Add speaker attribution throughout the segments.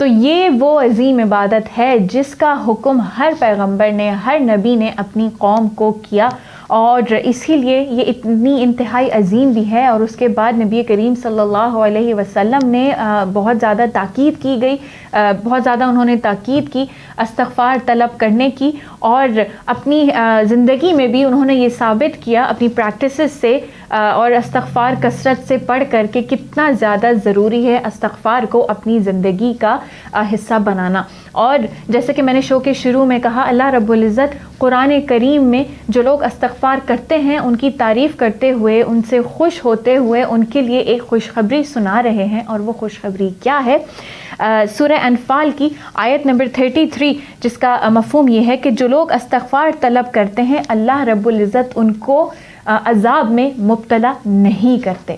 Speaker 1: تو یہ وہ عظیم عبادت ہے جس کا حکم ہر پیغمبر نے، ہر نبی نے اپنی قوم کو کیا، اور اسی لیے یہ اتنی انتہائی عظیم بھی ہے۔ اور اس کے بعد نبی کریم صلی اللہ علیہ وسلم نے بہت زیادہ تاکید کی گئی، بہت زیادہ انہوں نے تاکید کی استغفار طلب کرنے کی، اور اپنی زندگی میں بھی انہوں نے یہ ثابت کیا اپنی پریکٹسز سے اور استغفار کثرت سے پڑھ کر کے کتنا زیادہ ضروری ہے استغفار کو اپنی زندگی کا حصہ بنانا۔ اور جیسے کہ میں نے شو کے شروع میں کہا، اللہ رب العزت قرآن کریم میں جو لوگ استغفار کرتے ہیں ان کی تعریف کرتے ہوئے، ان سے خوش ہوتے ہوئے ان کے لیے ایک خوشخبری سنا رہے ہیں، اور وہ خوشخبری کیا ہے؟ سورہ انفال کی آیت نمبر 33، جس کا مفہوم یہ ہے کہ جو لوگ استغفار طلب کرتے ہیں اللہ رب العزت ان کو عذاب میں مبتلا نہیں کرتے۔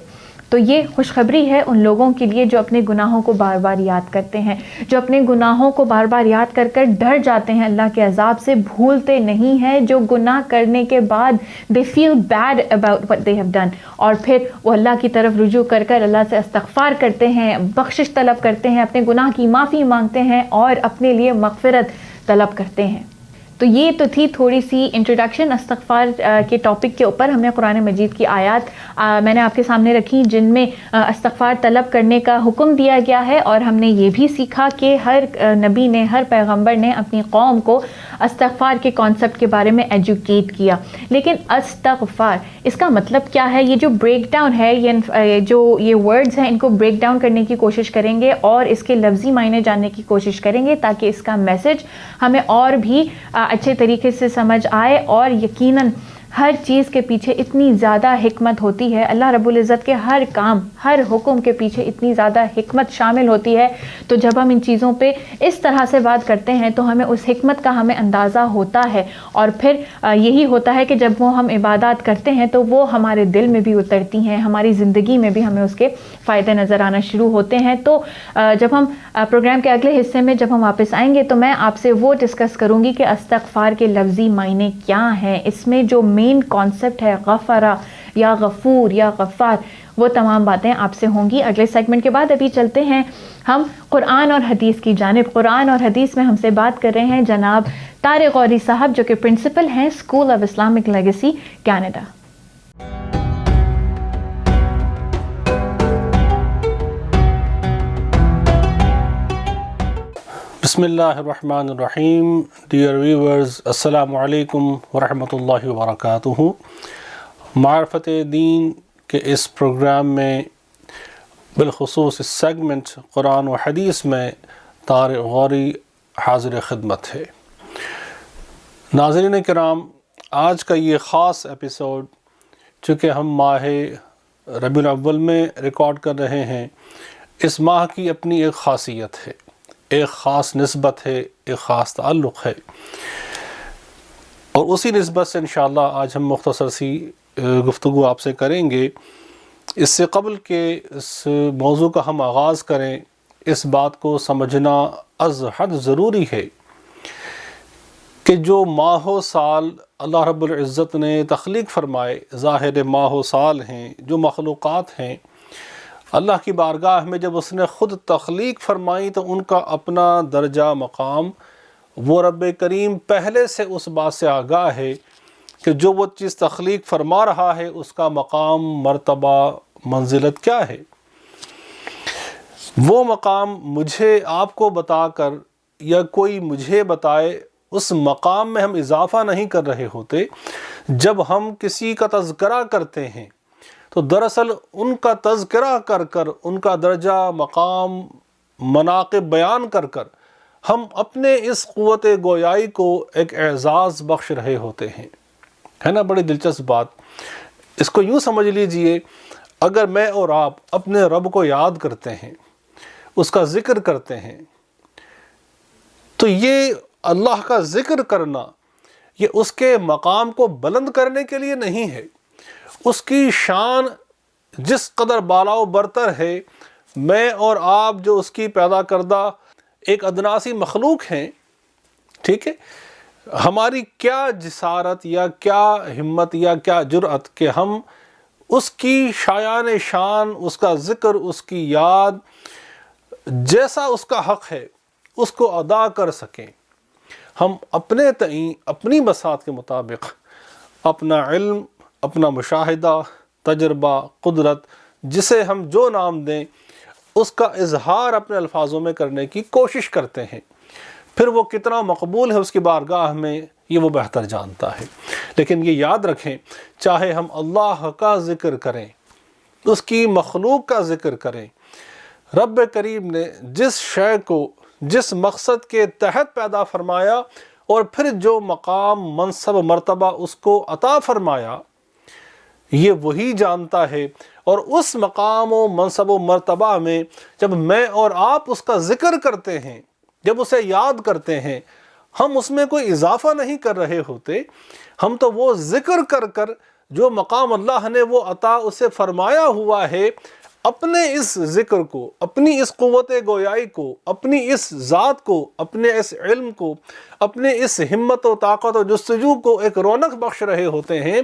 Speaker 1: تو یہ خوشخبری ہے ان لوگوں کے لیے جو اپنے گناہوں کو بار بار یاد کرتے ہیں، جو اپنے گناہوں کو بار بار یاد کر کر ڈر جاتے ہیں، اللہ کے عذاب سے بھولتے نہیں ہیں، جو گناہ کرنے کے بعد they feel bad about what they have done، اور پھر وہ اللہ کی طرف رجوع کر کر اللہ سے استغفار کرتے ہیں، بخشش طلب کرتے ہیں، اپنے گناہ کی معافی مانگتے ہیں اور اپنے لیے مغفرت طلب کرتے ہیں۔ تو یہ تو تھی تھوڑی سی انٹروڈکشن استغفار کے ٹاپک کے اوپر۔ ہم نے قرآن مجید کی آیات میں نے آپ کے سامنے رکھی جن میں استغفار طلب کرنے کا حکم دیا گیا ہے، اور ہم نے یہ بھی سیکھا کہ ہر نبی نے، ہر پیغمبر نے اپنی قوم کو استغفار کے کانسیپٹ کے بارے میں ایجوکیٹ کیا۔ لیکن استغفار اس کا مطلب کیا ہے؟ یہ جو بریک ڈاؤن ہے، جو یہ ورڈز ہیں ان کو بریک ڈاؤن کرنے کی کوشش کریں گے اور اس کے لفظی معنی جاننے کی کوشش کریں گے تاکہ اس کا میسج ہمیں اور بھی اچھے طریقے سے سمجھ آئے۔ اور یقیناً ہر چیز کے پیچھے اتنی زیادہ حکمت ہوتی ہے، اللہ رب العزت کے ہر کام، ہر حکم کے پیچھے اتنی زیادہ حکمت شامل ہوتی ہے۔ تو جب ہم ان چیزوں پہ اس طرح سے بات کرتے ہیں تو ہمیں اس حکمت کا ہمیں اندازہ ہوتا ہے، اور پھر یہی ہوتا ہے کہ جب وہ ہم عبادات کرتے ہیں تو وہ ہمارے دل میں بھی اترتی ہیں، ہماری زندگی میں بھی ہمیں اس کے فائدے نظر آنا شروع ہوتے ہیں۔ تو جب ہم پروگرام کے اگلے حصے میں جب ہم واپس آئیں گے تو میں آپ سے وہ ڈسکس کروں گی کہ استغفار کے لفظی معنی کیا ہیں، اس میں جو مین کانسیپٹ ہے غفرہ یا غفور یا غفار، وہ تمام باتیں آپ سے ہوں گی اگلے سیگمنٹ کے بعد۔ ابھی چلتے ہیں ہم قرآن اور حدیث کی جانب۔ قرآن اور حدیث میں ہم سے بات کر رہے ہیں جناب طارق غوری صاحب، جو کہ پرنسپل ہیں school of Islamic legacy Canada.
Speaker 2: بسم اللہ الرحمن الرحیم۔ ڈیئر ویورز، السلام علیکم ورحمۃ اللہ وبرکاتہ۔ معرفت دین کے اس پروگرام میں، بالخصوص اس سیگمنٹ قرآن و حدیث میں، طارق غوری حاضر خدمت ہے۔ ناظرین کرام، آج کا یہ خاص ایپیسوڈ چونکہ ہم ماہ ربیع الاول میں ریکارڈ کر رہے ہیں، اس ماہ کی اپنی ایک خاصیت ہے، ایک خاص نسبت ہے، ایک خاص تعلق ہے، اور اسی نسبت سے انشاءاللہ آج ہم مختصر سی گفتگو آپ سے کریں گے۔ اس سے قبل کہ اس موضوع کا ہم آغاز کریں، اس بات کو سمجھنا از حد ضروری ہے کہ جو ماہ و سال اللہ رب العزت نے تخلیق فرمائے، ظاہر ماہ و سال ہیں، جو مخلوقات ہیں، اللہ کی بارگاہ میں جب اس نے خود تخلیق فرمائی تو ان کا اپنا درجہ مقام، وہ رب کریم پہلے سے اس بات سے آگاہ ہے کہ جو وہ چیز تخلیق فرما رہا ہے اس کا مقام، مرتبہ، منزلت کیا ہے۔ وہ مقام مجھے آپ کو بتا کر یا کوئی مجھے بتائے، اس مقام میں ہم اضافہ نہیں کر رہے ہوتے۔ جب ہم کسی کا تذکرہ کرتے ہیں تو دراصل ان کا تذکرہ کر کر، ان کا درجہ، مقام، مناقب بیان کر کر ہم اپنے اس قوت گویائی کو ایک اعزاز بخش رہے ہوتے ہیں، ہے نا؟ بڑی دلچسپ بات۔ اس کو یوں سمجھ لیجئے، اگر میں اور آپ اپنے رب کو یاد کرتے ہیں، اس کا ذکر کرتے ہیں، تو یہ اللہ کا ذکر کرنا، یہ اس کے مقام کو بلند کرنے کے لیے نہیں ہے۔ اس کی شان جس قدر بالا و برتر ہے، میں اور آپ جو اس کی پیدا کردہ ایک ادناسی مخلوق ہیں، ٹھیک ہے، ہماری کیا جسارت یا کیا ہمت یا کیا جرأت کہ ہم اس کی شایان شان، اس کا ذکر، اس کی یاد جیسا اس کا حق ہے اس کو ادا کر سکیں. ہم اپنے تئیں اپنی بساط کے مطابق اپنا علم، اپنا مشاہدہ، تجربہ، قدرت، جسے ہم جو نام دیں، اس کا اظہار اپنے الفاظوں میں کرنے کی کوشش کرتے ہیں. پھر وہ کتنا مقبول ہے اس کی بارگاہ میں یہ وہ بہتر جانتا ہے. لیکن یہ یاد رکھیں، چاہے ہم اللہ کا ذکر کریں، اس کی مخلوق کا ذکر کریں، رب کریم نے جس شے کو جس مقصد کے تحت پیدا فرمایا اور پھر جو مقام، منصب، مرتبہ اس کو عطا فرمایا، یہ وہی جانتا ہے. اور اس مقام و منصب و مرتبہ میں جب میں اور آپ اس کا ذکر کرتے ہیں، جب اسے یاد کرتے ہیں، ہم اس میں کوئی اضافہ نہیں کر رہے ہوتے. ہم تو وہ ذکر کر کر جو مقام اللہ نے وہ عطا اسے فرمایا ہوا ہے، اپنے اس ذکر کو، اپنی اس قوت گویائی کو، اپنی اس ذات کو، اپنے اس علم کو، اپنے اس ہمت و طاقت و جستجو کو ایک رونق بخش رہے ہوتے ہیں.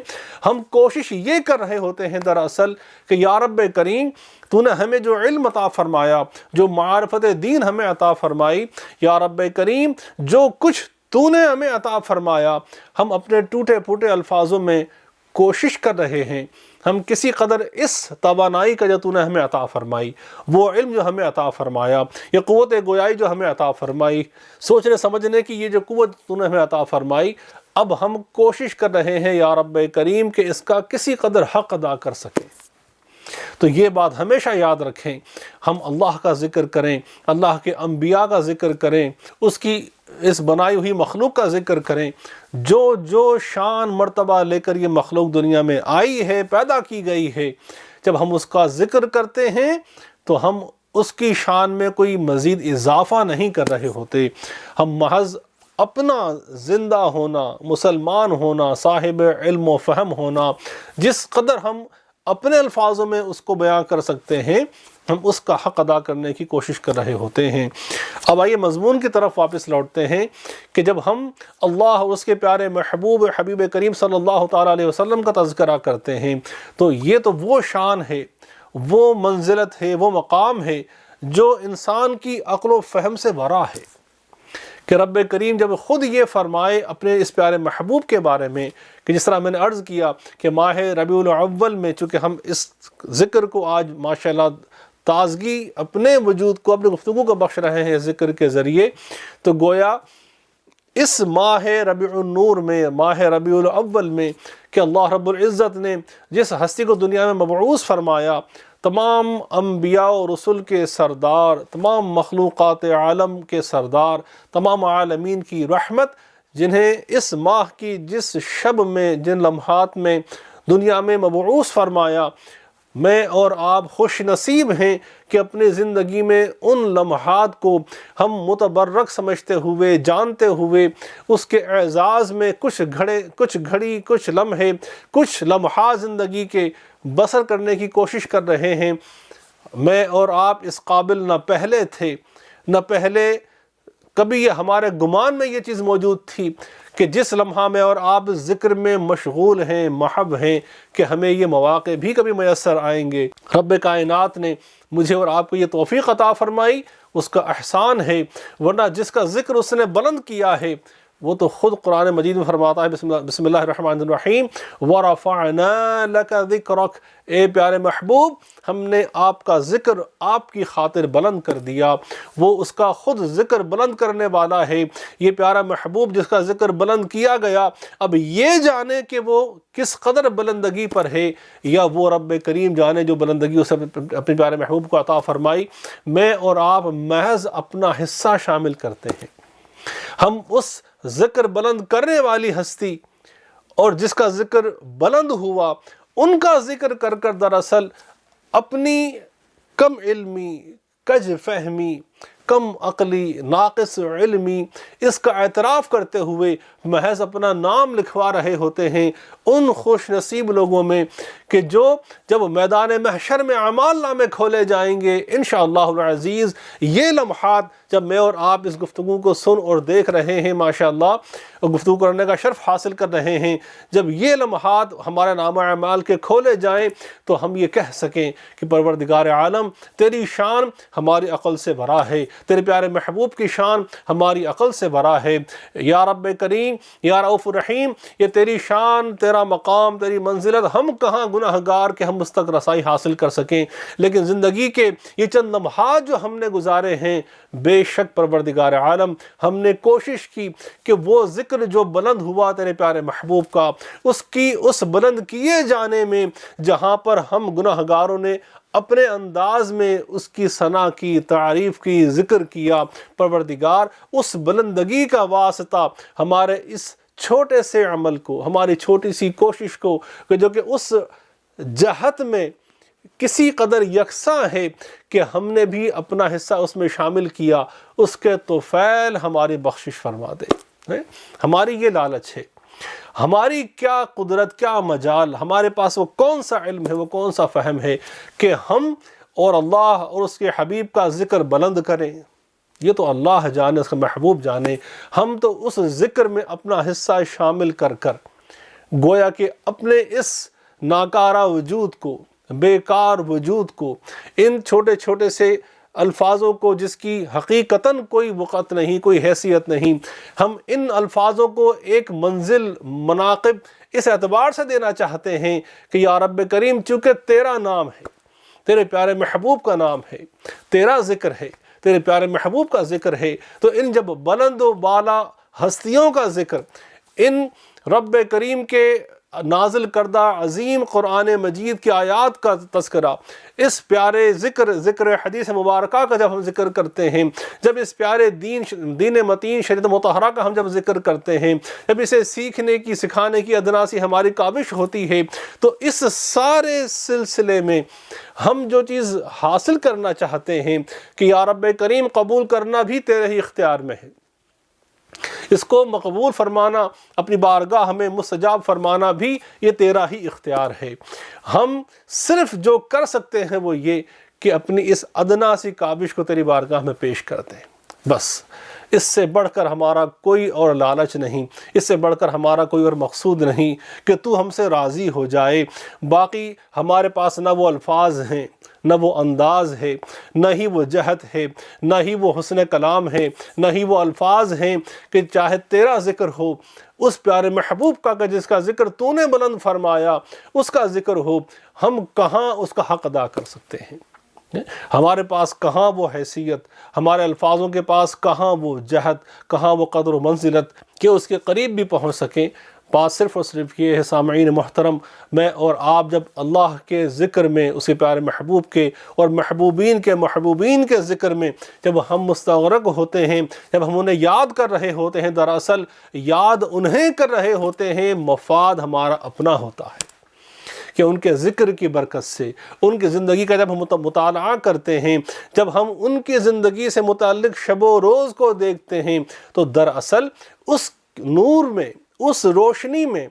Speaker 2: ہم کوشش یہ کر رہے ہوتے ہیں دراصل کہ یا رب کریم، تو نے ہمیں جو علم عطا فرمایا، جو معرفت دین ہمیں عطا فرمائی، یا رب کریم جو کچھ تو نے ہمیں عطا فرمایا، ہم اپنے ٹوٹے پھوٹے الفاظوں میں کوشش کر رہے ہیں. ہم کسی قدر اس توانائی کا جو تو نے ہمیں عطا فرمائی، وہ علم جو ہمیں عطا فرمایا، یہ قوت گویائی جو ہمیں عطا فرمائی، سوچنے سمجھنے کی یہ جو قوت تو نے ہمیں عطا فرمائی، اب ہم کوشش کر رہے ہیں یا رب کریم کہ اس کا کسی قدر حق ادا کر سکیں. تو یہ بات ہمیشہ یاد رکھیں، ہم اللہ کا ذکر کریں، اللہ کے انبیاء کا ذکر کریں، اس کی اس بنائی ہوئی مخلوق کا ذکر کریں. جو شان مرتبہ لے کر یہ مخلوق دنیا میں آئی ہے، پیدا کی گئی ہے، جب ہم اس کا ذکر کرتے ہیں تو ہم اس کی شان میں کوئی مزید اضافہ نہیں کر رہے ہوتے. ہم محض اپنا زندہ ہونا، مسلمان ہونا، صاحب علم و فہم ہونا، جس قدر ہم اپنے الفاظوں میں اس کو بیان کر سکتے ہیں، ہم اس کا حق ادا کرنے کی کوشش کر رہے ہوتے ہیں. اب آئیے مضمون کی طرف واپس لوٹتے ہیں کہ جب ہم اللہ اور اس کے پیارے محبوب حبیب کریم صلی اللہ تعالیٰ علیہ وسلم کا تذکرہ کرتے ہیں تو یہ تو وہ شان ہے، وہ منزلت ہے، وہ مقام ہے جو انسان کی عقل و فہم سے ورا ہے کہ رب کریم جب خود یہ فرمائے اپنے اس پیارے محبوب کے بارے میں کہ جس طرح میں نے عرض کیا کہ ماہ ربیع الاول میں چونکہ ہم اس ذکر کو آج ماشاءاللہ تازگی اپنے وجود کو، اپنے گفتگو کو بخش رہے ہیں ذکر کے ذریعے، تو گویا اس ماہ ربیع النور میں، ماہ ربیع الاول میں کہ اللہ رب العزت نے جس ہستی کو دنیا میں مبعوث فرمایا، تمام انبیاء و رسل کے سردار، تمام مخلوقات عالم کے سردار، تمام عالمین کی رحمت، جنہیں اس ماہ کی جس شب میں، جن لمحات میں دنیا میں مبعوث فرمایا، میں اور آپ خوش نصیب ہیں کہ اپنی زندگی میں ان لمحات کو ہم متبرک سمجھتے ہوئے، جانتے ہوئے، اس کے اعزاز میں کچھ گھڑی، کچھ لمحے، کچھ لمحات زندگی کے بسر کرنے کی کوشش کر رہے ہیں. میں اور آپ اس قابل نہ پہلے تھے، نہ پہلے کبھی یہ ہمارے گمان میں یہ چیز موجود تھی کہ جس لمحہ میں اور آپ ذکر میں مشغول ہیں، محب ہیں، کہ ہمیں یہ مواقع بھی کبھی میسر آئیں گے. رب کائنات نے مجھے اور آپ کو یہ توفیق عطا فرمائی، اس کا احسان ہے، ورنہ جس کا ذکر اس نے بلند کیا ہے وہ تو خود قرآن مجید میں فرماتا ہے بسم اللہ الرحمن الرحیم وَرَفَعْنَا لَكَ ذِكْرَكَ، اے پیارے محبوب ہم نے آپ کا ذکر آپ کی خاطر بلند کر دیا. وہ اس کا خود ذکر بلند کرنے والا ہے. یہ پیارا محبوب جس کا ذکر بلند کیا گیا، اب یہ جانے کہ وہ کس قدر بلندگی پر ہے، یا وہ رب کریم جانے جو بلندگی اسے اپنے پیارے محبوب کو عطا فرمائی. میں اور آپ محض اپنا حصہ شامل کرتے ہیں. ہم اس ذکر بلند کرنے والی ہستی اور جس کا ذکر بلند ہوا، ان کا ذکر کر کر دراصل اپنی کم علمی، کج فہمی، کم عقلی، ناقص علمی، اس کا اعتراف کرتے ہوئے محض اپنا نام لکھوا رہے ہوتے ہیں ان خوش نصیب لوگوں میں کہ جو جب میدان محشر میں اعمال نامے کھولے جائیں گے انشاءاللہ العزیز، یہ لمحات جب میں اور آپ اس گفتگو کو سن اور دیکھ رہے ہیں ماشاءاللہ، اور گفتگو کرنے کا شرف حاصل کر رہے ہیں، جب یہ لمحات ہمارے نامہ اعمال کے کھولے جائیں تو ہم یہ کہہ سکیں کہ پروردگار عالم تیری شان ہماری عقل سے برا ہے، تیرے پیارے محبوب کی شان ہماری عقل سے برا ہے۔ یا رب کریم، یا رؤوف الرحیم، یہ تیری شان، تیرا مقام، تیری منزلت، ہم کہاں گناہ گار کہ ہم اس تک رسائی حاصل کر سکیں، لیکن زندگی کے یہ چند لمحات جو ہم نے گزارے ہیں، بے شک پروردگار عالم ہم نے کوشش کی کہ وہ ذکر جو بلند ہوا تیرے پیارے محبوب کا، اس بلند کیے جانے میں جہاں پر ہم گناہ گاروں نے اپنے انداز میں اس کی ثنا کی، تعریف کی، ذکر کیا، پروردگار اس بلندگی کا واسطہ ہمارے اس چھوٹے سے عمل کو، ہماری چھوٹی سی کوشش کو، کہ جو کہ اس جہت میں کسی قدر یکساں ہے کہ ہم نے بھی اپنا حصہ اس میں شامل کیا، اس کے توفیل ہماری بخشش فرما دے۔ ہماری یہ لالچ ہے، ہماری کیا قدرت، کیا مجال، ہمارے پاس وہ کون سا علم ہے، وہ کون سا فہم ہے کہ ہم اور اللہ اور اس کے حبیب کا ذکر بلند کریں۔ یہ تو اللہ جانے، اس کا محبوب جانے، ہم تو اس ذکر میں اپنا حصہ شامل کر کر گویا کہ اپنے اس ناکارہ وجود کو، بیکار وجود کو، ان چھوٹے چھوٹے سے الفاظوں کو جس کی حقیقتاً کوئی وقت نہیں، کوئی حیثیت نہیں، ہم ان الفاظوں کو ایک منزل، مناقب اس اعتبار سے دینا چاہتے ہیں کہ یا رب کریم چونکہ تیرا نام ہے، تیرے پیارے محبوب کا نام ہے، تیرا ذکر ہے، تیرے پیارے محبوب کا ذکر ہے، تو ان جب بلند و بالا ہستیوں کا ذکر، ان رب کریم کے نازل کردہ عظیم قرآن مجید کی آیات کا تذکرہ، اس پیارے ذکر حدیث مبارکہ کا جب ہم ذکر کرتے ہیں، جب اس پیارے دین متین شریعت مطہرہ کا ہم جب ذکر کرتے ہیں، جب اسے سیکھنے کی، سکھانے کی ادنا سی ہماری کاوش ہوتی ہے، تو اس سارے سلسلے میں ہم جو چیز حاصل کرنا چاہتے ہیں کہ یا رب کریم قبول کرنا بھی تیرے ہی اختیار میں ہے، اس کو مقبول فرمانا، اپنی بارگاہ ہمیں مستجاب فرمانا بھی یہ تیرا ہی اختیار ہے۔ ہم صرف جو کر سکتے ہیں وہ یہ کہ اپنی اس ادنا سی کاوش کو تیری بارگاہ میں پیش کرتے ہیں، بس اس سے بڑھ کر ہمارا کوئی اور لالچ نہیں، اس سے بڑھ کر ہمارا کوئی اور مقصود نہیں کہ تو ہم سے راضی ہو جائے۔ باقی ہمارے پاس نہ وہ الفاظ ہیں، نہ وہ انداز ہے، نہ ہی وہ جہت ہے، نہ ہی وہ حسن کلام ہے، نہ ہی وہ الفاظ ہیں کہ چاہے تیرا ذکر ہو، اس پیارے محبوب کا کہ جس کا ذکر تو نے بلند فرمایا، اس کا ذکر ہو، ہم کہاں اس کا حق ادا کر سکتے ہیں؟ ہمارے پاس کہاں وہ حیثیت، ہمارے الفاظوں کے پاس کہاں وہ جہت، کہاں وہ قدر و منزلت کہ اس کے قریب بھی پہنچ سکیں۔ بات صرف اور صرف یہ ہے سامعین محترم، میں اور آپ جب اللہ کے ذکر میں، اس کے پیارے محبوب کے اور محبوبین کے ذکر میں جب ہم مستغرق ہوتے ہیں، جب ہم انہیں یاد کر رہے ہوتے ہیں، دراصل یاد انہیں کر رہے ہوتے ہیں، مفاد ہمارا اپنا ہوتا ہے کہ ان کے ذکر کی برکت سے، ان کی زندگی کا جب ہم مطالعہ کرتے ہیں، جب ہم ان کی زندگی سے متعلق شب و روز کو دیکھتے ہیں، تو دراصل اس نور میں، اس روشنی میں،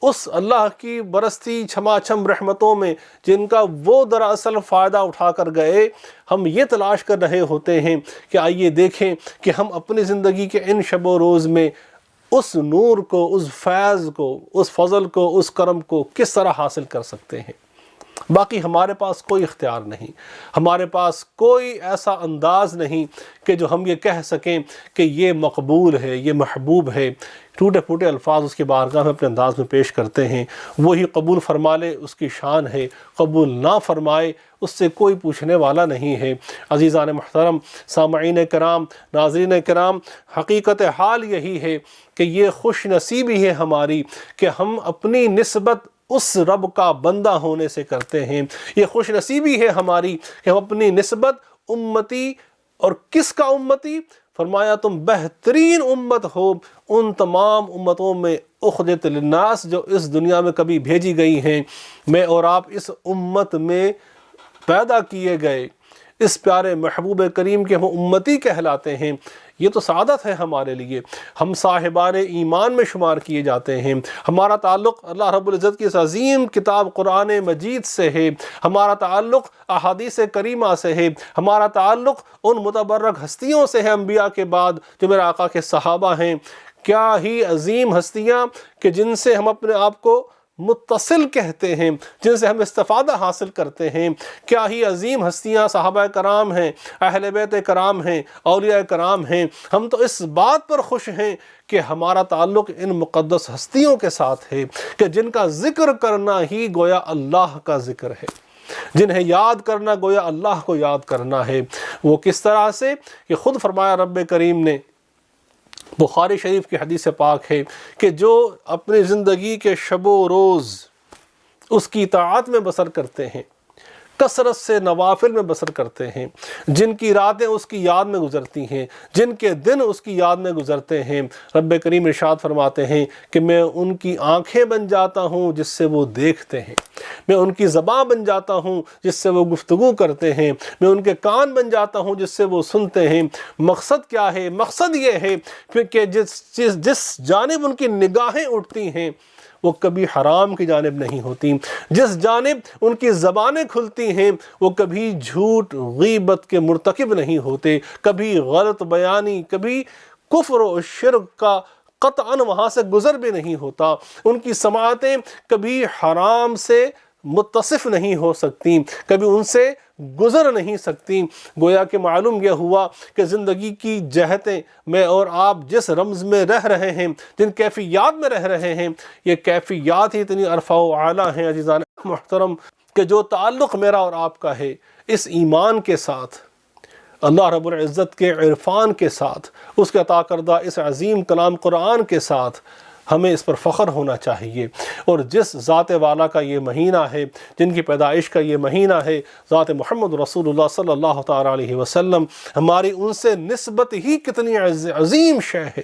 Speaker 2: اس اللہ کی برستی چھما چھم رحمتوں میں جن کا وہ دراصل فائدہ اٹھا کر گئے، ہم یہ تلاش کر رہے ہوتے ہیں کہ آئیے دیکھیں کہ ہم اپنی زندگی کے ان شب و روز میں اس نور کو، اس فیض کو، اس فضل کو، اس کرم کو کس طرح حاصل کر سکتے ہیں۔ باقی ہمارے پاس کوئی اختیار نہیں، ہمارے پاس کوئی ایسا انداز نہیں کہ جو ہم یہ کہہ سکیں کہ یہ مقبول ہے، یہ محبوب ہے۔ ٹوٹے پھوٹے الفاظ اس کی بارگاہ میں اپنے انداز میں پیش کرتے ہیں، وہی قبول فرما لے اس کی شان ہے، قبول نہ فرمائے اس سے کوئی پوچھنے والا نہیں ہے۔ عزیزان محترم، سامعین کرام، ناظرین کرام، حقیقت حال یہی ہے کہ یہ خوش نصیبی ہے ہماری کہ ہم اپنی نسبت اس رب کا بندہ ہونے سے کرتے ہیں۔ یہ خوش نصیبی ہے ہماری کہ ہم اپنی نسبت امتی، اور کس کا امتی؟ فرمایا تم بہترین امت ہو ان تمام امتوں میں اخرجت للناس جو اس دنیا میں کبھی بھیجی گئی ہیں۔ میں اور آپ اس امت میں پیدا کیے گئے، اس پیارے محبوب کریم کے ہم امتی کہلاتے ہیں۔ یہ تو سعادت ہے ہمارے لیے، ہم صاحبان ایمان میں شمار کیے جاتے ہیں۔ ہمارا تعلق اللہ رب العزت کی اس عظیم کتاب قرآن مجید سے ہے، ہمارا تعلق احادیث کریمہ سے ہے، ہمارا تعلق ان متبرک ہستیوں سے ہے انبیاء کے بعد جو میرے آقا کے صحابہ ہیں کیا ہی عظیم ہستیاں کہ جن سے ہم اپنے آپ کو متصل کہتے ہیں، جن سے ہم استفادہ حاصل کرتے ہیں۔ کیا ہی عظیم ہستیاں صحابہ کرام ہیں، اہل بیت کرام ہیں، اولیاء کرام ہیں۔ ہم تو اس بات پر خوش ہیں کہ ہمارا تعلق ان مقدس ہستیوں کے ساتھ ہے کہ جن کا ذکر کرنا ہی گویا اللہ کا ذکر ہے، جنہیں یاد کرنا گویا اللہ کو یاد کرنا ہے۔ وہ کس طرح سے کہ خود فرمایا رب کریم نے، بخاری شریف کی حدیث پاک ہے کہ جو اپنی زندگی کے شب و روز اس کی اطاعت میں بسر کرتے ہیں، کثرت سے نوافل میں بسر کرتے ہیں، جن کی راتیں اس کی یاد میں گزرتی ہیں، جن کے دن اس کی یاد میں گزرتے ہیں، رب کریم ارشاد فرماتے ہیں کہ میں ان کی آنکھیں بن جاتا ہوں جس سے وہ دیکھتے ہیں، میں ان کی زبان بن جاتا ہوں جس سے وہ گفتگو کرتے ہیں، میں ان کے کان بن جاتا ہوں جس سے وہ سنتے ہیں۔ مقصد کیا ہے؟ مقصد یہ ہے کہ جس جانب ان کی نگاہیں اٹھتی ہیں وہ کبھی حرام کی جانب نہیں ہوتی، جس جانب ان کی زبانیں کھلتی ہیں وہ کبھی جھوٹ غیبت کے مرتکب نہیں ہوتے، کبھی غلط بیانی، کبھی کفر و شرک کا قطعاً وہاں سے گزر بھی نہیں ہوتا، ان کی سماعتیں کبھی حرام سے متصف نہیں ہو سکتی، کبھی ان سے گزر نہیں سکتی۔ گویا کہ معلوم یہ ہوا کہ زندگی کی جہتیں میں اور آپ جس رمز میں رہ رہے ہیں، جن کیفیات میں رہ رہے ہیں، یہ کیفیات ہی اتنی عرفہ و اعلیٰ ہیں عزیزان محترم کہ جو تعلق میرا اور آپ کا ہے اس ایمان کے ساتھ، اللہ رب العزت کے عرفان کے ساتھ، اس کے عطا کردہ اس عظیم کلام قرآن کے ساتھ، ہمیں اس پر فخر ہونا چاہیے۔ اور جس ذات والا کا یہ مہینہ ہے، جن کی پیدائش کا یہ مہینہ ہے، ذات محمد رسول اللہ صلی اللہ تعالیٰ علیہ وسلم، ہماری ان سے نسبت ہی کتنی عظیم شے ہے،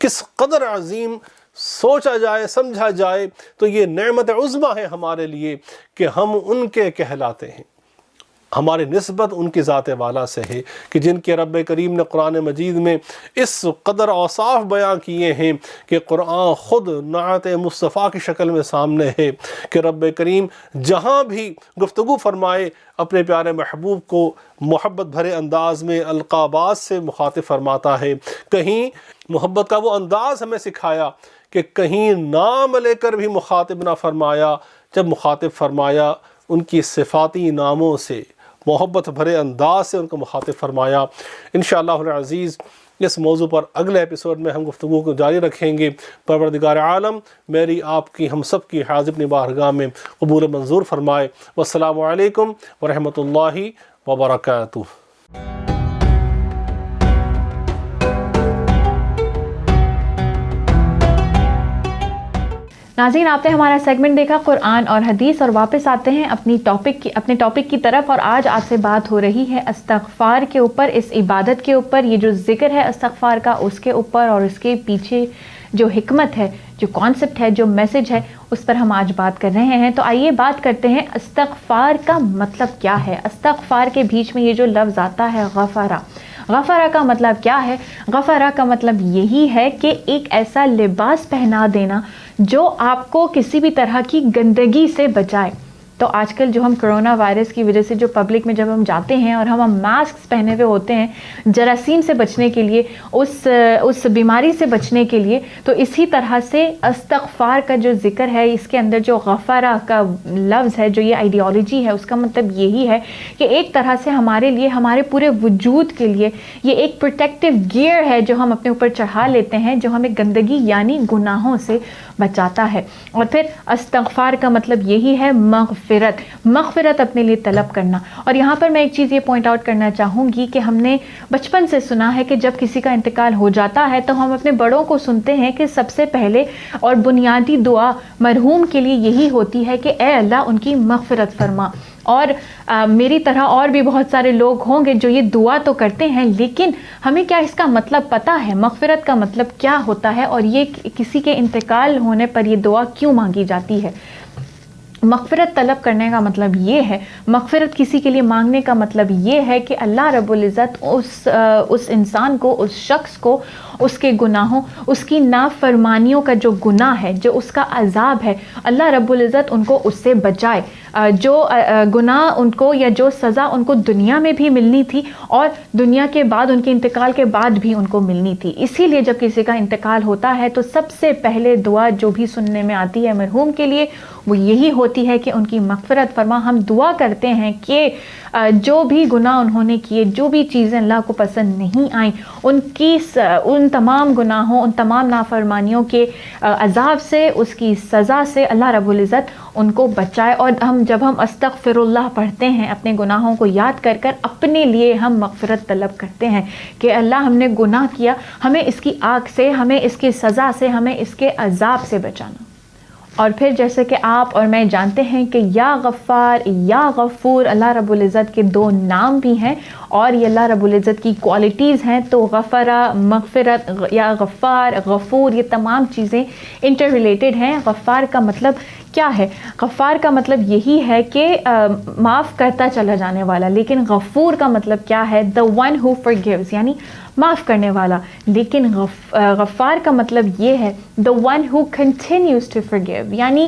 Speaker 2: کس قدر عظیم سوچا جائے سمجھا جائے تو یہ نعمت عظمیٰ ہے ہمارے لیے کہ ہم ان کے کہلاتے ہیں۔ ہماری نسبت ان کی ذات والا سے ہے کہ جن کے رب کریم نے قرآن مجید میں اس قدر اوصاف بیان کیے ہیں کہ قرآن خود نعت مصطفیٰ کی شکل میں سامنے ہے کہ رب کریم جہاں بھی گفتگو فرمائے اپنے پیارے محبوب کو محبت بھرے انداز میں القابات سے مخاطب فرماتا ہے۔ کہیں محبت کا وہ انداز ہمیں سکھایا کہ کہیں نام لے کر بھی مخاطب نہ فرمایا، جب مخاطب فرمایا ان کی صفاتی ناموں سے محبت بھرے انداز سے ان کو مخاطب فرمایا۔ انشاءاللہ العزیز اس موضوع پر اگلے ایپیسوڈ میں ہم گفتگو کو جاری رکھیں گے۔ پروردگار عالم میری آپ کی ہم سب کی حاضر اپنی بارگاہ میں قبول منظور فرمائے۔ والسلام علیکم ورحمۃ اللہ وبرکاتہ۔
Speaker 1: ناظرین، آپ نے ہمارا سیگمنٹ دیکھا قرآن اور حدیث، اور واپس آتے ہیں اپنے ٹاپک کی طرف، اور آج آپ سے بات ہو رہی ہے استغفار کے اوپر، اس عبادت کے اوپر، یہ جو ذکر ہے استغفار کا اس کے اوپر، اور اس کے پیچھے جو حکمت ہے، جو کانسیپٹ ہے، جو میسج ہے، اس پر ہم آج بات کر رہے ہیں۔ تو آئیے بات کرتے ہیں استغفار کا مطلب کیا ہے۔ استغفار کے بیچ میں یہ جو لفظ آتا ہے غفرہ، غفرہ کا مطلب کیا ہے؟ غفرہ کا مطلب یہی ہے کہ ایک ایسا لباس پہنا دینا جو آپ کو کسی بھی طرح کی گندگی سے بچائے۔ تو آج کل جو ہم کرونا وائرس کی وجہ سے جو پبلک میں جب ہم جاتے ہیں اور ہم ماسک پہنے ہوئے ہوتے ہیں جراثیم سے بچنے کے لیے، اس بیماری سے بچنے کے لیے، تو اسی طرح سے استغفار کا جو ذکر ہے، اس کے اندر جو غفرہ کا لفظ ہے، جو یہ آئیڈیالوجی ہے، اس کا مطلب یہی ہے کہ ایک طرح سے ہمارے لیے، ہمارے پورے وجود کے لیے یہ ایک پروٹیکٹیو گیئر ہے جو ہم اپنے اوپر چڑھا لیتے ہیں، جو ہمیں گندگی یعنی گناہوں سے بچاتا ہے۔ اور پھر استغفار کا مطلب یہی ہے مغفرت اپنے لیے طلب کرنا۔ اور یہاں پر میں ایک چیز یہ پوائنٹ آؤٹ کرنا چاہوں گی کہ ہم نے بچپن سے سنا ہے کہ جب کسی کا انتقال ہو جاتا ہے تو ہم اپنے بڑوں کو سنتے ہیں کہ سب سے پہلے اور بنیادی دعا مرحوم کے لیے یہی ہوتی ہے کہ اے اللہ ان کی مغفرت فرما۔ اور میری طرح اور بھی بہت سارے لوگ ہوں گے جو یہ دعا تو کرتے ہیں، لیکن ہمیں کیا اس کا مطلب پتہ ہے؟ مغفرت کا مطلب کیا ہوتا ہے، اور یہ کسی کے انتقال ہونے پر یہ دعا کیوں مانگی جاتی ہے؟ مغفرت طلب کرنے کا مطلب یہ ہے، مغفرت کسی کے لیے مانگنے کا مطلب یہ ہے کہ اللہ رب العزت اس انسان کو، اس شخص کو، اس کے گناہوں، اس کی نافرمانیوں کا جو گناہ ہے، جو اس کا عذاب ہے، اللہ رب العزت ان کو اس سے بچائے۔ جو گناہ ان کو یا جو سزا ان کو دنیا میں بھی ملنی تھی اور دنیا کے بعد ان کے انتقال کے بعد بھی ان کو ملنی تھی. اسی لیے جب کسی کا انتقال ہوتا ہے تو سب سے پہلے دعا جو بھی سننے میں آتی ہے مرحوم کے لیے وہ یہی ہوتی ہے کہ ان کی مغفرت فرما. ہم دعا کرتے ہیں کہ جو بھی گناہ انہوں نے کیے, جو بھی چیزیں اللہ کو پسند نہیں آئیں, ان تمام گناہوں, ان تمام نافرمانیوں کے عذاب سے, اس کی سزا سے اللہ رب العزت ان کو بچائے. اور جب ہم استغفر اللہ پڑھتے ہیں اپنے گناہوں کو یاد کر کر اپنے لیے ہم مغفرت طلب کرتے ہیں کہ اللہ ہم نے گناہ کیا, ہمیں اس کی آگ سے, ہمیں اس کی سزا سے, ہمیں اس کے عذاب سے بچانا. اور پھر جیسے کہ آپ اور میں جانتے ہیں کہ یا غفار یا غفور اللہ رب العزت کے 2 نام بھی ہیں اور یہ اللہ رب العزت کی کوالٹیز ہیں. تو غفرہ, مغفرت, یا غفار, غفور, یہ تمام چیزیں انٹر ریلیٹڈ ہیں. غفار کا مطلب کیا ہے؟ غفار کا مطلب یہی ہے کہ معاف کرتا چلا جانے والا. لیکن غفور کا مطلب کیا ہے؟ the one who forgives, یعنی معاف کرنے والا. لیکن غفار کا مطلب یہ ہے the one who continues to forgive, یعنی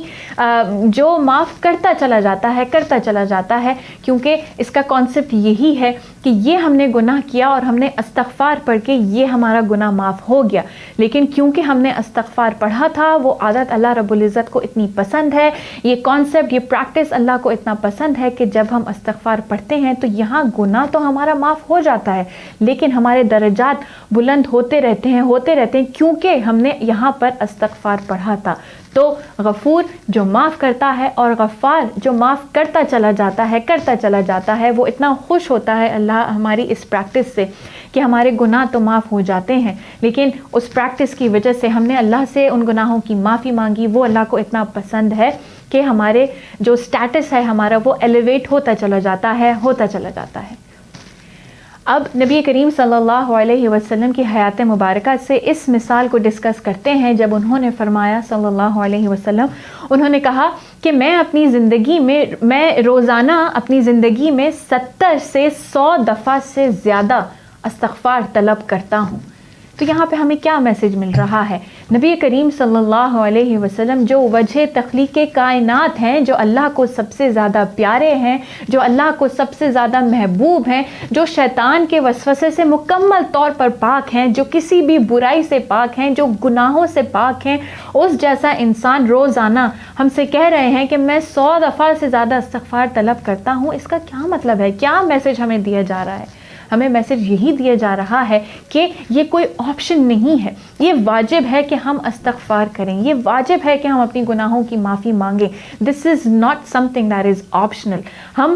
Speaker 1: جو معاف کرتا چلا جاتا ہے کیونکہ اس کا کانسیپٹ یہی ہے کہ یہ ہم نے گناہ کیا اور ہم نے استغفار پڑھ کے یہ ہمارا گناہ معاف ہو گیا. لیکن کیونکہ ہم نے استغفار پڑھا تھا, وہ عادت اللہ رب العزت کو اتنی پسند ہے, یہ کانسیپٹ, یہ پریکٹس اللہ کو اتنا پسند ہے کہ جب ہم استغفار پڑھتے ہیں تو یہاں گناہ تو ہمارا معاف ہو جاتا ہے لیکن ہمارے درجات بلند ہوتے رہتے ہیں کیونکہ ہم نے یہاں پر استغفار پڑھا تھا. تو غفور جو معاف کرتا ہے اور غفار جو معاف کرتا چلا جاتا ہے, وہ اتنا خوش ہوتا ہے اللہ ہماری اس پریکٹس سے کہ ہمارے گناہ تو معاف ہو جاتے ہیں لیکن اس پریکٹس کی وجہ سے ہم نے اللہ سے ان گناہوں کی معافی مانگی. وہ اللہ کو اتنا پسند ہے کہ ہمارے جو سٹیٹس ہے ہمارا وہ ایلیویٹ ہوتا چلا جاتا ہے. اب نبی کریم صلی اللہ علیہ وسلم کی حیات مبارکہ سے اس مثال کو ڈسکس کرتے ہیں جب انہوں نے فرمایا صلی اللہ علیہ وسلم, انہوں نے کہا کہ میں روزانہ اپنی زندگی میں 70 سے 100 دفعہ سے زیادہ استغفار طلب کرتا ہوں. تو یہاں پہ ہمیں کیا میسج مل رہا ہے؟ نبی کریم صلی اللہ علیہ وسلم جو وجہ تخلیق کائنات ہیں, جو اللہ کو سب سے زیادہ پیارے ہیں, جو اللہ کو سب سے زیادہ محبوب ہیں, جو شیطان کے وسوسے سے مکمل طور پر پاک ہیں, جو کسی بھی برائی سے پاک ہیں, جو گناہوں سے پاک ہیں, اس جیسا انسان روزانہ ہم سے کہہ رہے ہیں کہ میں 100 دفعہ سے زیادہ استغفار طلب کرتا ہوں. اس کا کیا مطلب ہے؟ کیا میسج ہمیں دیا جا رہا ہے؟ ہمیں میسج یہی دیا جا رہا ہے کہ یہ کوئی آپشن نہیں ہے, یہ واجب ہے کہ ہم استغفار کریں, یہ واجب ہے کہ ہم اپنی گناہوں کی معافی مانگیں. This is not something that is optional. ہم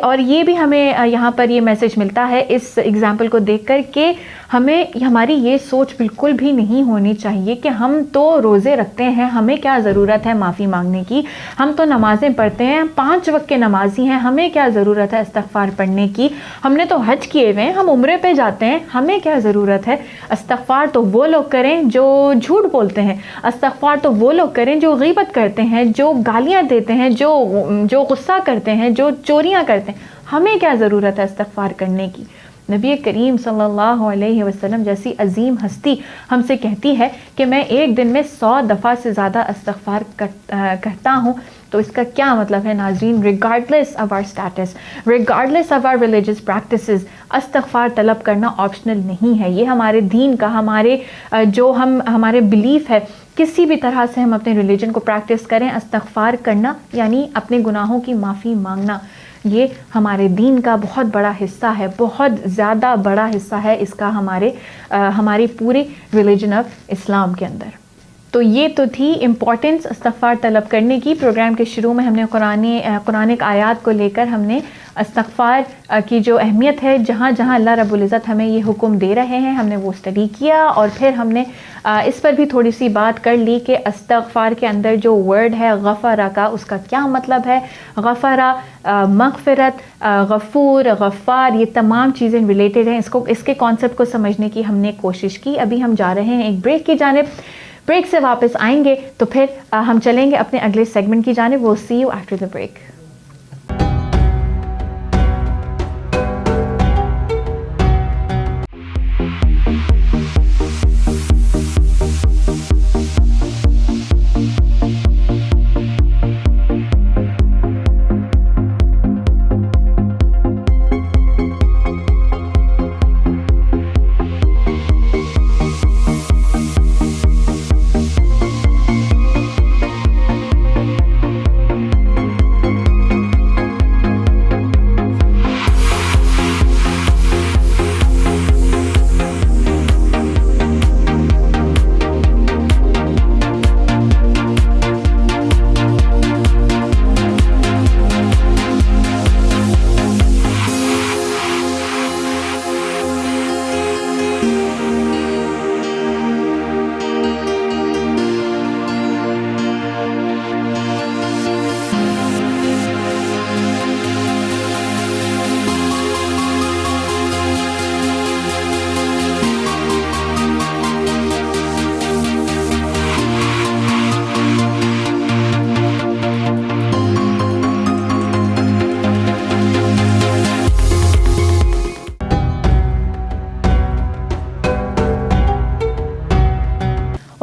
Speaker 1: اور یہ بھی ہمیں یہاں پر یہ میسج ملتا ہے اس ایگزامپل کو دیکھ کر کہ ہماری یہ سوچ بالکل بھی نہیں ہونی چاہیے کہ ہم تو روزے رکھتے ہیں, ہمیں کیا ضرورت ہے معافی مانگنے کی, ہم تو نمازیں پڑھتے ہیں, 5 وقت کے نمازی ہیں, ہمیں کیا ضرورت ہے استغفار پڑھنے کی, ہم نے تو حج کیے ہوئے ہیں, ہم عمرے پہ جاتے ہیں, ہمیں کیا ضرورت ہے. استغفار تو وہ لوگ کریں جو جھوٹ بولتے ہیں, استغفار تو وہ لوگ کریں جو غیبت کرتے ہیں, جو گالیاں دیتے ہیں, جو غصہ کرتے ہیں, جو چوریاں کرتے ہیں, ہمیں کیا ضرورت ہے استغفار کرنے کی. نبی کریم صلی اللہ علیہ وسلم جیسی عظیم ہستی ہم سے کہتی ہے کہ میں ایک دن میں 100 دفعہ سے زیادہ استغفار کرتا ہوں. تو اس کا کیا مطلب ہے ناظرین؟ Regardless of our status, regardless of our religious practices, استغفار طلب کرنا آپشنل نہیں ہے. یہ ہمارے دین کا, ہمارے بلیف ہے. کسی بھی طرح سے ہم اپنے ریلیجن کو پریکٹس کریں, استغفار کرنا یعنی اپنے گناہوں کی معافی مانگنا, یہ ہمارے دین کا بہت بڑا حصہ ہے, بہت زیادہ بڑا حصہ ہے اس کا ہماری پورے ریلیجن آف اسلام کے اندر. تو یہ تو تھی امپورٹنس استغفار طلب کرنے کی. پروگرام کے شروع میں ہم نے قرآنک آیات کو لے کر ہم نے استغفار کی جو اہمیت ہے, جہاں جہاں اللہ رب العزت ہمیں یہ حکم دے رہے ہیں, ہم نے وہ اسٹڈی کیا. اور پھر ہم نے اس پر بھی تھوڑی سی بات کر لی کہ استغفار کے اندر جو ورڈ ہے غفرہ کا, اس کا کیا مطلب ہے. غفرہ, مغفرت, غفور, غفار, یہ تمام چیزیں ریلیٹڈ ہیں. اس کے کانسیپٹ کو سمجھنے کی ہم نے کوشش کی. ابھی ہم جا رہے ہیں ایک بریک کی جانب. بریک سے واپس آئیں گے تو پھر ہم چلیں گے اپنے اگلے سیگمنٹ کی جانب. وہ see you after the break.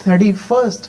Speaker 3: 31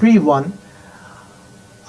Speaker 3: 3:1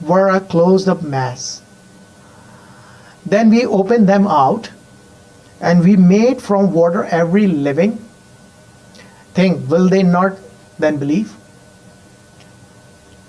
Speaker 3: were a closed up mass. Then we opened them out and we made from water every living thing. Will they not then believe?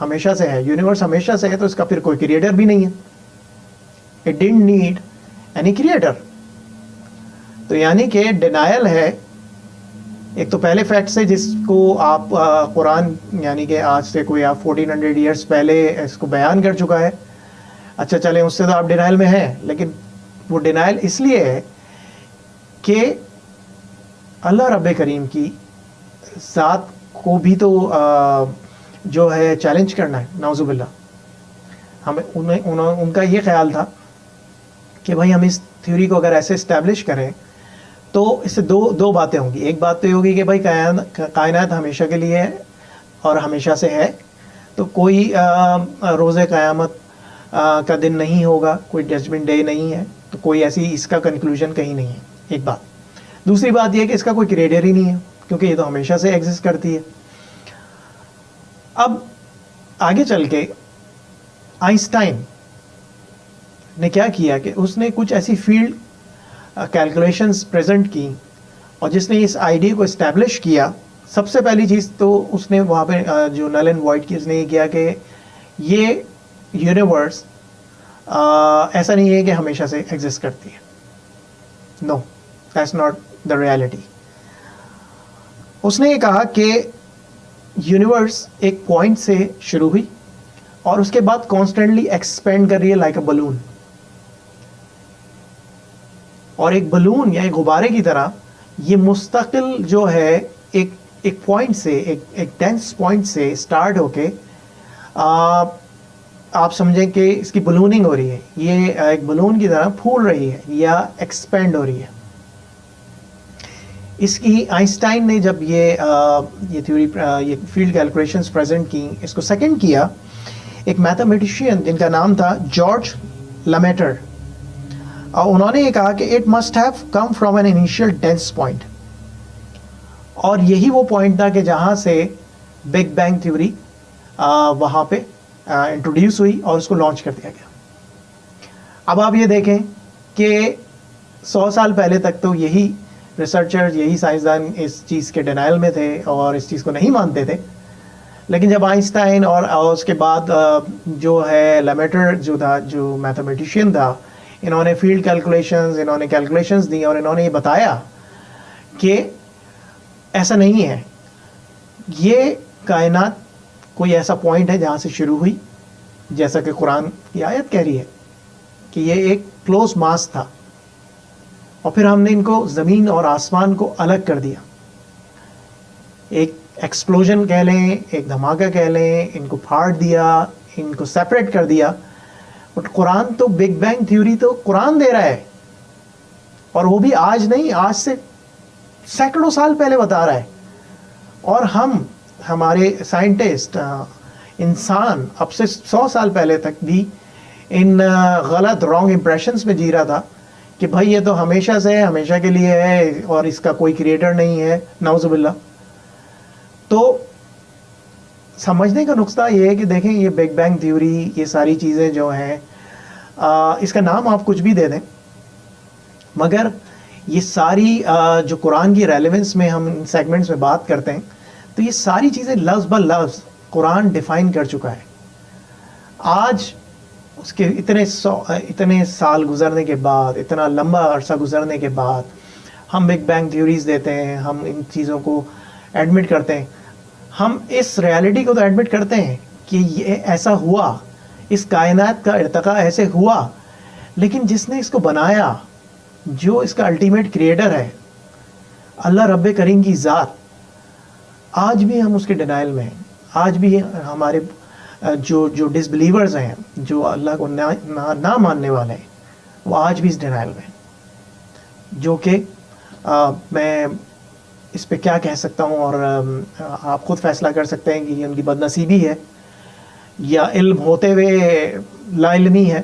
Speaker 3: ہمیشہ سے ہے, یونیورس ہمیشہ سے ہے, تو اس کا پھر کوئی کریٹر بھی نہیں ہے. It didn't need any creator. تو یعنی کہ ڈینائل ہے ایک تو پہلے فیکٹ سے جس کو آپ قرآن یعنی کہ آج سے کوئی آپ 1400 ایئرس پہلے اس کو بیان کر چکا ہے. اچھا چلیں اس سے تو آپ ڈینائل میں ہیں, لیکن وہ ڈینائل اس لیے ہے کہ اللہ رب کریم کی ذات کو بھی تو جو ہے چیلنج کرنا ہے. نعوذ باللہ. ہمیں ان کا یہ خیال تھا کہ بھائی ہم اس تھیوری کو اگر ایسے اسٹیبلش کریں تو اس سے دو باتیں ہوں گی. ایک بات تو یہ ہوگی کہ بھائی کائنات ہمیشہ کے لیے ہے اور ہمیشہ سے ہے, تو کوئی روز قیامت کا دن نہیں ہوگا, کوئی ججمنٹ ڈے نہیں ہے, تو کوئی ایسی اس کا کنکلوژن کہیں نہیں ہے. ایک بات. دوسری بات یہ کہ اس کا کوئی کریٹر ہی نہیں ہے کیونکہ یہ تو ہمیشہ سے ایگزسٹ کرتی ہے. اب آگے چل کے آئنسٹائن نے کیا کیا کہ اس نے کچھ ایسی فیلڈ کیلکولیشنز پریزنٹ کی, اور جس نے اس آئیڈیا کو اسٹیبلش کیا. سب سے پہلی چیز تو اس نے وہاں پہ جو نل اینڈ وائڈ کی, اس نے یہ کیا کہ یہ یونیورس ایسا نہیں ہے کہ ہمیشہ سے ایگزسٹ کرتی ہے. نو, دیٹس ناٹ دا ریالٹی. اس نے یہ کہا کہ یونیورس ایک پوائنٹ سے شروع ہوئی اور اس کے بعد کانسٹنٹلی ایکسپینڈ کر رہی ہے لائک اے بلون. اور ایک بلون یا ایک غبارے کی طرح یہ مستقل جو ہے ایک پوائنٹ سے, ایک ڈینس پوائنٹ سے اسٹارٹ ہو کے آپ سمجھیں کہ اس کی بلوننگ ہو رہی ہے, یہ ایک بلون کی طرح پھول رہی ہے یا ایکسپینڈ ہو رہی ہے. اس کی آئنسٹائن نے جب یہ تھیوری, یہ فیلڈ کیلکولیشنز پریزنٹ کی, اس کو سیکنڈ کیا ایک میتھمیٹیشین جن کا نام تھا جارج لمیٹر. انہوں نے یہ کہا کہ it must have come from an initial dense point, اور یہی وہ پوائنٹ تھا کہ جہاں سے بگ بینگ تھیوری وہاں پہ انٹروڈیوس ہوئی اور اس کو لانچ کر دیا گیا. اب آپ یہ دیکھیں کہ 100 سال پہلے تک تو یہی ریسرچر, یہی سائنسدان اس چیز کے ڈینائل میں تھے اور اس چیز کو نہیں مانتے تھے. لیکن جب آئنسٹائن اور اس کے بعد جو ہے لیمیٹر جو تھا, جو میتھمیٹیشین تھا, انہوں نے فیلڈ کیلکولیشنز, انہوں نے کیلکولیشنز دی اور انہوں نے یہ بتایا کہ ایسا نہیں ہے, یہ کائنات کوئی ایسا پوائنٹ ہے جہاں سے شروع ہوئی, جیسا کہ قرآن کی آیت کہہ رہی ہے کہ یہ ایک کلوز ماس تھا اور پھر ہم نے ان کو زمین اور آسمان کو الگ کر دیا. ایک ایکسپلوژن کہہ لیں, ایک دھماکہ کہہ لیں, ان کو پھاڑ دیا, ان کو سیپریٹ کر دیا. بٹ قرآن تو بگ بینگ تھیوری تو قرآن دے رہا ہے, اور وہ بھی آج نہیں, آج سے سینکڑوں سال پہلے بتا رہا ہے. اور ہمارے سائنٹسٹ, انسان اب سے 100 سال پہلے تک بھی ان غلط رانگ امپریشنز میں جی رہا تھا کہ بھائی یہ تو ہمیشہ سے ہے, ہمیشہ کے لیے ہے اور اس کا کوئی کریٹر نہیں ہے. نعوذ باللہ. تو سمجھنے کا نقطہ یہ ہے کہ دیکھیں یہ بگ بینگ تھیوری, یہ ساری چیزیں جو ہیں, اس کا نام آپ کچھ بھی دے دیں, مگر یہ ساری جو قرآن کی ریلیونس میں ہم ان سیگمنٹس میں بات کرتے ہیں, تو یہ ساری چیزیں لفظ بہ لفظ قرآن ڈیفائن کر چکا ہے. آج اس کے اتنے سال گزرنے کے بعد, اتنا لمبا عرصہ گزرنے کے بعد ہم بگ بینگ تھیوریز دیتے ہیں, ہم ان چیزوں کو ایڈمٹ کرتے ہیں. ہم اس ریالٹی کو تو ایڈمٹ کرتے ہیں کہ یہ ایسا ہوا, اس کائنات کا ارتقاء ایسے ہوا, لیکن جس نے اس کو بنایا, جو اس کا الٹیمیٹ کریٹر ہے, اللہ رب کریم کی ذات, آج بھی ہم اس کے ڈینائل میں ہیں. آج بھی ہمارے جو ڈس بلیورز ہیں, جو اللہ کو نہ ماننے والے ہیں, وہ آج بھی اس ڈینائل میں ہیں. جو کہ میں اس پہ کیا کہہ سکتا ہوں, اور آپ خود فیصلہ کر سکتے ہیں کہ یہ ان کی بد نصیبی ہے, یا علم ہوتے ہوئے لا علمی ہے,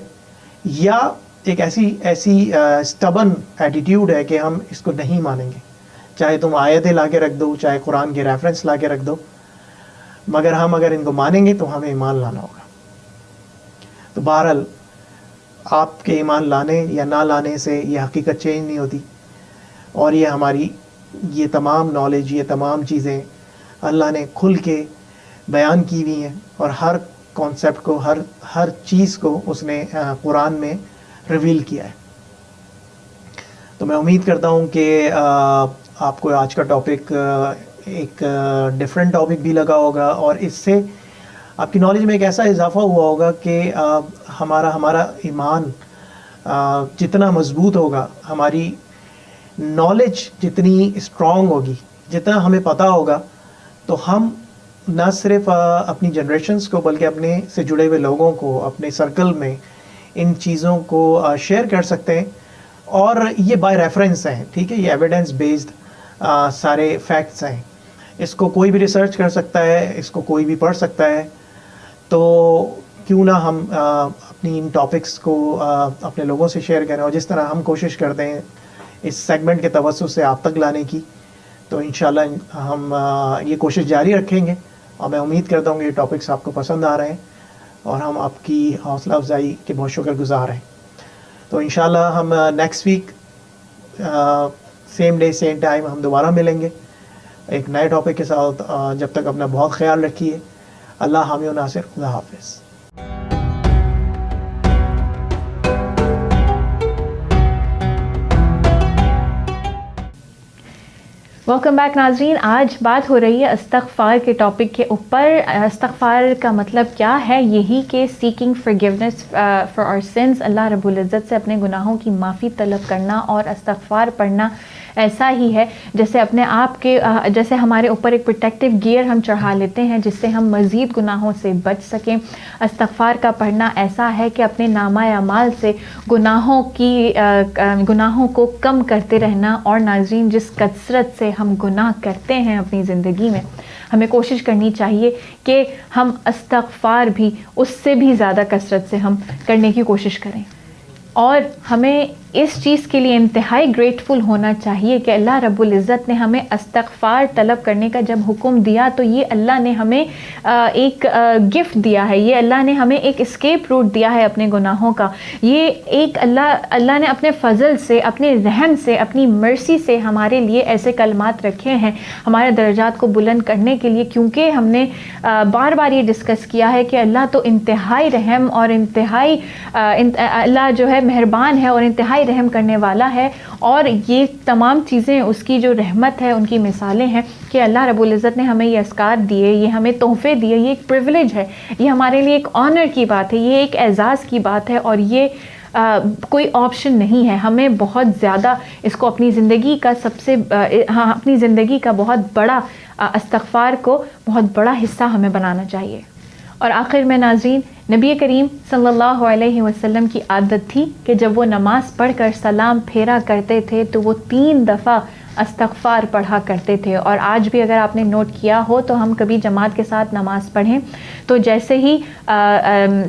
Speaker 3: یا ایک ایسی اسٹبن ایٹیٹیوڈ ہے کہ ہم اس کو نہیں مانیں گے. چاہے تم آیتیں لا کے رکھ دو, چاہے قرآن کے ریفرنس لا کے رکھ دو, مگر ہم اگر ان کو مانیں گے تو ہمیں ایمان لانا ہوگا. تو بہرحال آپ کے ایمان لانے یا نہ لانے سے یہ حقیقت چینج نہیں ہوتی, اور یہ ہماری یہ تمام نالج, یہ تمام چیزیں اللہ نے کھل کے بیان کی ہوئی ہیں اور ہر کانسیپٹ کو ہر چیز کو اس نے قرآن میں ریویل کیا ہے. تو میں امید کرتا ہوں کہ آپ کو آج کا ٹاپک ایک ڈفرینٹ ٹاپک بھی لگا ہوگا اور اس سے آپ کی نالج میں ایک ایسا اضافہ ہوا ہوگا کہ ہمارا ایمان جتنا مضبوط ہوگا, ہماری نالج جتنی اسٹرانگ ہوگی, جتنا ہمیں پتہ ہوگا, تو ہم نہ صرف اپنی جنریشنز کو بلکہ اپنے سے جڑے ہوئے لوگوں کو اپنے سرکل میں ان چیزوں کو شیئر کر سکتے ہیں. اور یہ بائی ریفرنس ہیں, ٹھیک ہے, یہ ایویڈنس بیسڈ سارے فیکٹس ہیں. اس کو کوئی بھی ریسرچ کر سکتا ہے, اس کو کوئی بھی پڑھ سکتا ہے. تو کیوں نہ ہم اپنی ان ٹاپکس کو اپنے لوگوں سے شیئر کریں, اور جس طرح ہم کوشش کرتے ہیں اس سیگمنٹ کے توسط سے آپ تک لانے کی, تو انشاءاللہ ہم یہ کوشش جاری رکھیں گے. اور میں امید کرتا ہوں کہ یہ ٹاپکس آپ کو پسند آ رہے ہیں اور ہم آپ کی حوصلہ افزائی کے بہت شکر گزار ہیں. تو انشاءاللہ ہم next week same day same time ہم دوبارہ ملیں گے ایک نئے ٹاپک کے ساتھ. جب تک اپنا بہت خیال رکھیے. اللہ حامی و ناصر. خدا حافظ.
Speaker 1: ویلکم بیک ناظرین. آج بات ہو رہی ہے استغفار کے ٹاپک کے اوپر. استغفار کا مطلب کیا ہے؟ یہی کہ seeking forgiveness for our sins, اللہ رب العزت سے اپنے گناہوں کی معافی طلب کرنا. اور استغفار پڑھنا ایسا ہی ہے جیسے اپنے آپ کے جیسے ہمارے اوپر ایک پروٹیکٹیو گیئر ہم چڑھا لیتے ہیں جس سے ہم مزید گناہوں سے بچ سکیں. استغفار کا پڑھنا ایسا ہے کہ اپنے نامہ اعمال سے گناہوں کو کم کرتے رہنا. اور ناظرین, جس کثرت سے ہم گناہ کرتے ہیں اپنی زندگی میں, ہمیں کوشش کرنی چاہیے کہ ہم استغفار بھی اس سے بھی زیادہ کثرت سے ہم کرنے کی کوشش کریں. اور ہمیں اس چیز کے لیے انتہائی گریٹفل ہونا چاہیے کہ اللہ رب العزت نے ہمیں استغفار طلب کرنے کا جب حکم دیا تو یہ اللہ نے ہمیں ایک گفٹ دیا ہے. یہ اللہ نے ہمیں ایک اسکیپ روٹ دیا ہے اپنے گناہوں کا. یہ ایک اللہ نے اپنے فضل سے, اپنے رحم سے, اپنی مرسی سے ہمارے لیے ایسے کلمات رکھے ہیں ہمارے درجات کو بلند کرنے کے لیے. کیونکہ ہم نے بار بار یہ ڈسکس کیا ہے کہ اللہ تو انتہائی رحم اور انتہائی اللہ جو ہے مہربان ہے اور انتہائی رحم کرنے والا ہے. اور یہ تمام چیزیں اس کی جو رحمت ہے ان کی مثالیں ہیں کہ اللہ رب العزت نے ہمیں یہ اذکار دیے, یہ ہمیں تحفے دیے. یہ ایک پریویلیج ہے, یہ ہمارے لیے ایک آنر کی بات ہے, یہ ایک اعزاز کی بات ہے. اور یہ کوئی آپشن نہیں ہے. ہمیں بہت زیادہ اس کو اپنی زندگی کا اپنی زندگی کا بہت بڑا استغفار کو بہت بڑا حصہ ہمیں بنانا چاہیے. اور آخر میں ناظرین, نبی کریم صلی اللہ علیہ وسلم کی عادت تھی کہ جب وہ نماز پڑھ کر سلام پھیرا کرتے تھے تو وہ 3 دفعہ استغفار پڑھا کرتے تھے. اور آج بھی اگر آپ نے نوٹ کیا ہو تو ہم کبھی جماعت کے ساتھ نماز پڑھیں تو جیسے ہی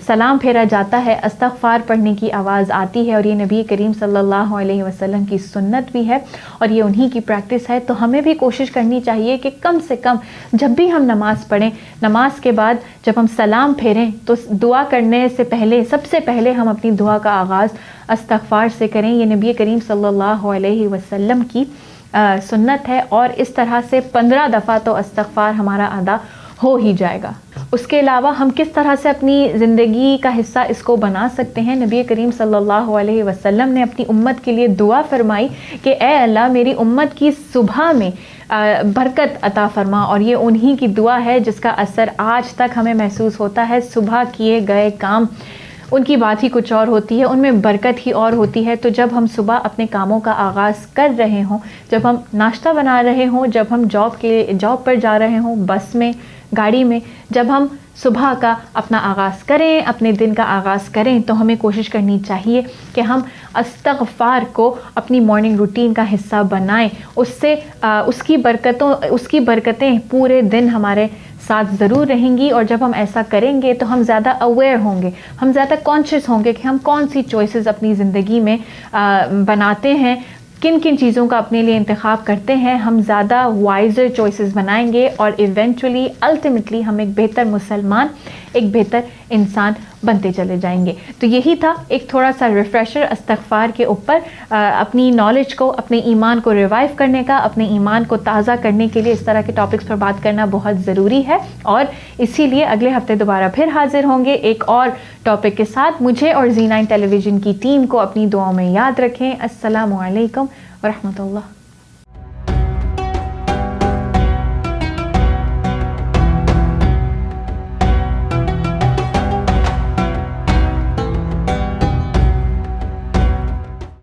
Speaker 1: سلام پھیرا جاتا ہے استغفار پڑھنے کی آواز آتی ہے. اور یہ نبی کریم صلی اللہ علیہ وسلم کی سنت بھی ہے اور یہ انہی کی پریکٹس ہے. تو ہمیں بھی کوشش کرنی چاہیے کہ کم سے کم جب بھی ہم نماز پڑھیں, نماز کے بعد جب ہم سلام پھیریں تو دعا کرنے سے پہلے سب سے پہلے ہم اپنی دعا کا آغاز استغفار سے کریں. یہ نبی کریم صلی اللہ علیہ وسلم کی سنت ہے. اور اس طرح سے 15 دفعہ تو استغفار ہمارا ادا ہو ہی جائے گا. اس کے علاوہ ہم کس طرح سے اپنی زندگی کا حصہ اس کو بنا سکتے ہیں؟ نبی کریم صلی اللہ علیہ وسلم نے اپنی امت کے لیے دعا فرمائی کہ اے اللہ میری امت کی صبح میں برکت عطا فرما. اور یہ انہی کی دعا ہے جس کا اثر آج تک ہمیں محسوس ہوتا ہے. صبح کیے گئے کام ان کی بات ہی کچھ اور ہوتی ہے, ان میں برکت ہی اور ہوتی ہے. تو جب ہم صبح اپنے کاموں کا آغاز کر رہے ہوں, جب ہم ناشتہ بنا رہے ہوں, جب ہم جاب پر جا رہے ہوں, بس میں, گاڑی میں, جب ہم صبح کا اپنا آغاز کریں, اپنے دن کا آغاز کریں, تو ہمیں کوشش کرنی چاہیے کہ ہم استغفار کو اپنی مارننگ روٹین کا حصہ بنائیں. اس سے اس کی برکتیں پورے دن ہمارے ساتھ ضرور رہیں گی. اور جب ہم ایسا کریں گے تو ہم زیادہ اویئر ہوں گے, ہم زیادہ کانشیس ہوں گے کہ ہم کون سی چوائسیز اپنی زندگی میں بناتے ہیں, کن کن چیزوں کا اپنے لیے انتخاب کرتے ہیں. ہم زیادہ وائزر چوائسیز بنائیں گے اور ایونچولی الٹیمیٹلی ہم ایک بہتر مسلمان, ایک بہتر انسان بنتے چلے جائیں گے. تو یہی تھا ایک تھوڑا سا ریفریشر استغفار کے اوپر, اپنی نالج کو, اپنے ایمان کو ریوائیو کرنے کا, اپنے ایمان کو تازہ کرنے کے لیے اس طرح کے ٹاپکس پر بات کرنا بہت ضروری ہے. اور اسی لیے اگلے ہفتے دوبارہ پھر حاضر ہوں گے ایک اور ٹاپک کے ساتھ. مجھے اور زی9 ٹیلی ویژن کی ٹیم کو اپنی دعاؤں میں یاد رکھیں. السلام علیکم ورحمۃ اللہ.